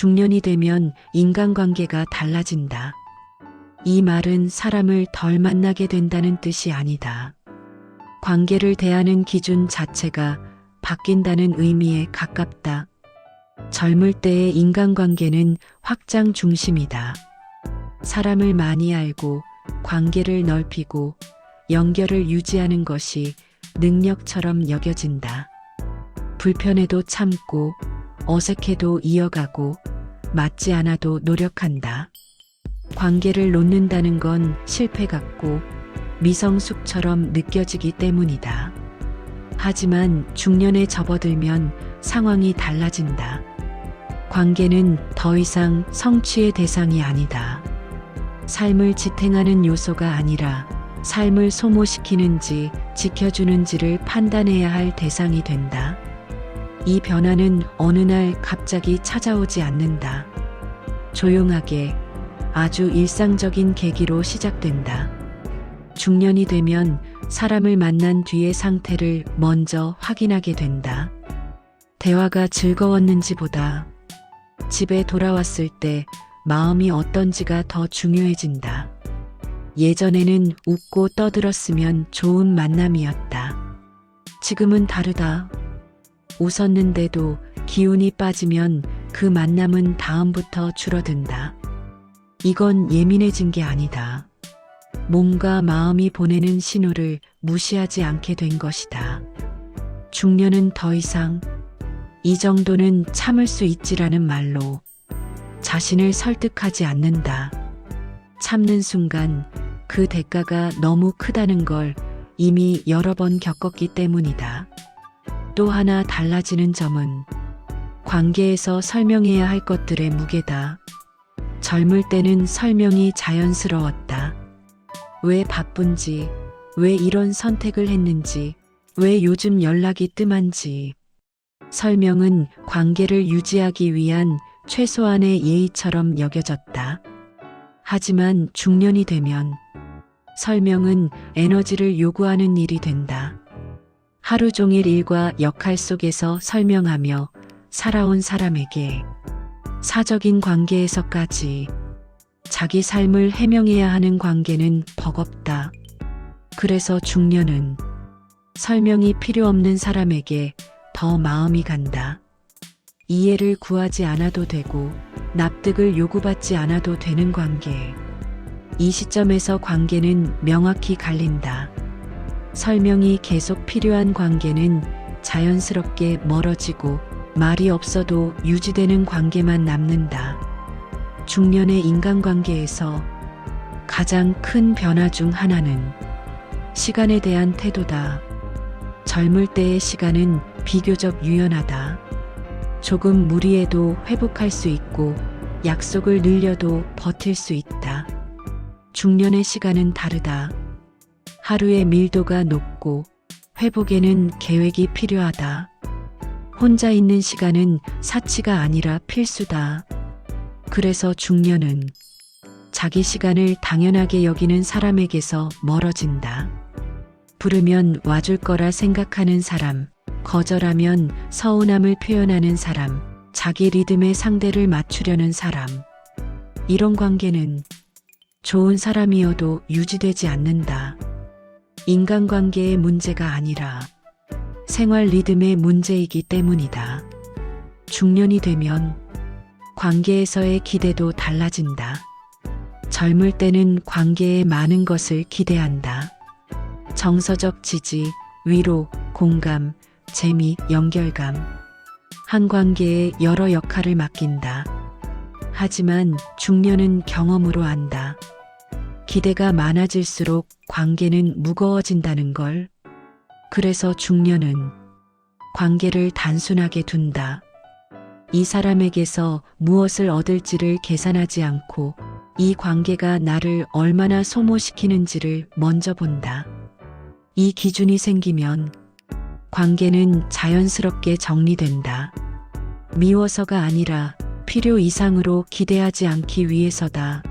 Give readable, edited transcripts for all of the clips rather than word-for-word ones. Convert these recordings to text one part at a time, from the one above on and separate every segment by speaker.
Speaker 1: 중년이 되면 인간관계가 달라진다. 이 말은 사람을 덜 만나게 된다는 뜻이 아니다. 관계를 대하는 기준 자체가 바뀐다는 의미에 가깝다. 젊을 때의 인간관계는 확장 중심이다. 사람을 많이 알고 관계를 넓히고 연결을 유지하는 것이 능력처럼 여겨진다. 불편해도 참고 어색해도 이어가고 맞지 않아도 노력한다. 관계를 놓는다는 건 실패 같고 미성숙처럼 느껴지기 때문이다. 하지만 중년에 접어들면 상황이 달라진다. 관계는 더 이상 성취의 대상이 아니다. 삶을 지탱하는 요소가 아니라 삶을 소모시키는지 지켜주는지를 판단해야 할 대상이 된다. 이 변화는 어느 날 갑자기 찾아오지 않는다. 조용하게 아주 일상적인 계기로 시작된다. 중년이 되면 사람을 만난 뒤의 상태를 먼저 확인하게 된다. 대화가 즐거웠는지보다 집에 돌아왔을 때 마음이 어떤지가 더 중요해진다. 예전에는 웃고 떠들었으면 좋은 만남이었다. 지금은 다르다. 웃었는데도 기운이 빠지면 그 만남은 다음부터 줄어든다. 이건 예민해진 게 아니다. 몸과 마음이 보내는 신호를 무시하지 않게 된 것이다. 중년은 더 이상 이 정도는 참을 수 있지라는 말로 자신을 설득하지 않는다. 참는 순간 그 대가가 너무 크다는 걸 이미 여러 번 겪었기 때문이다. 또 하나 달라지는 점은 관계에서 설명해야 할 것들의 무게다. 젊을 때는 설명이 자연스러웠다. 왜 바쁜지, 왜 이런 선택을 했는지, 왜 요즘 연락이 뜸한지. 설명은 관계를 유지하기 위한 최소한의 예의처럼 여겨졌다. 하지만 중년이 되면 설명은 에너지를 요구하는 일이 된다. 하루 종일 일과 역할 속에서 설명하며 살아온 사람에게 사적인 관계에서까지 자기 삶을 해명해야 하는 관계는 버겁다. 그래서 중년은 설명이 필요 없는 사람에게 더 마음이 간다. 이해를 구하지 않아도 되고 납득을 요구받지 않아도 되는 관계. 이 시점에서 관계는 명확히 갈린다. 설명이 계속 필요한 관계는 자연스럽게 멀어지고 말이 없어도 유지되는 관계만 남는다. 중년의 인간관계에서 가장 큰 변화 중 하나는 시간에 대한 태도다. 젊을 때의 시간은 비교적 유연하다. 조금 무리해도 회복할 수 있고 약속을 늘려도 버틸 수 있다. 중년의 시간은 다르다. 하루의 밀도가 높고 회복에는 계획이 필요하다. 혼자 있는 시간은 사치가 아니라 필수다. 그래서 중년은 자기 시간을 당연하게 여기는 사람에게서 멀어진다. 부르면 와줄 거라 생각하는 사람, 거절하면 서운함을 표현하는 사람, 자기 리듬에 상대를 맞추려는 사람. 이런 관계는 좋은 사람이어도 유지되지 않는다. 인간관계의 문제가 아니라 생활 리듬의 문제이기 때문이다. 중년이 되면 관계에서의 기대도 달라진다. 젊을 때는 관계에 많은 것을 기대한다. 정서적 지지, 위로, 공감, 재미, 연결감. 한 관계에 여러 역할을 맡긴다. 하지만 중년은 경험으로 안다. 기대가 많아질수록 관계는 무거워진다는 걸. 그래서 중년은 관계를 단순하게 둔다. 이 사람에게서 무엇을 얻을지를 계산하지 않고 이 관계가 나를 얼마나 소모시키는지를 먼저 본다. 이 기준이 생기면 관계는 자연스럽게 정리된다. 미워서가 아니라 필요 이상으로 기대하지 않기 위해서다.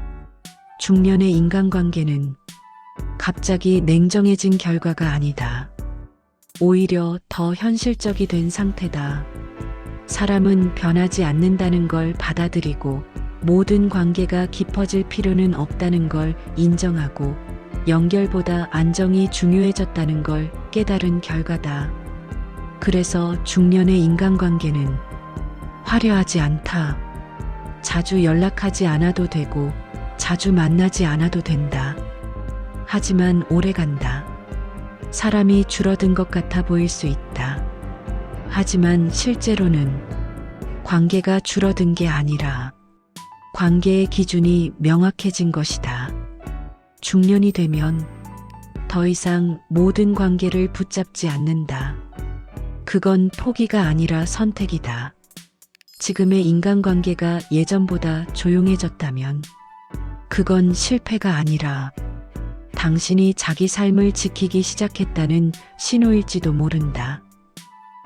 Speaker 1: 중년의 인간관계는 갑자기 냉정해진 결과가 아니다. 오히려 더 현실적이 된 상태다. 사람은 변하지 않는다는 걸 받아들이고 모든 관계가 깊어질 필요는 없다는 걸 인정하고 연결보다 안정이 중요해졌다는 걸 깨달은 결과다. 그래서 중년의 인간관계는 화려하지 않다. 자주 연락하지 않아도 되고 자주 만나지 않아도 된다. 하지만 오래 간다. 사람이 줄어든 것 같아 보일 수 있다. 하지만 실제로는 관계가 줄어든 게 아니라 관계의 기준이 명확해진 것이다. 중년이 되면 더 이상 모든 관계를 붙잡지 않는다. 그건 포기가 아니라 선택이다. 지금의 인간관계가 예전보다 조용해졌다면 그건 실패가 아니라 당신이 자기 삶을 지키기 시작했다는 신호일지도 모른다.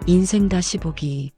Speaker 1: 인생 다시 보기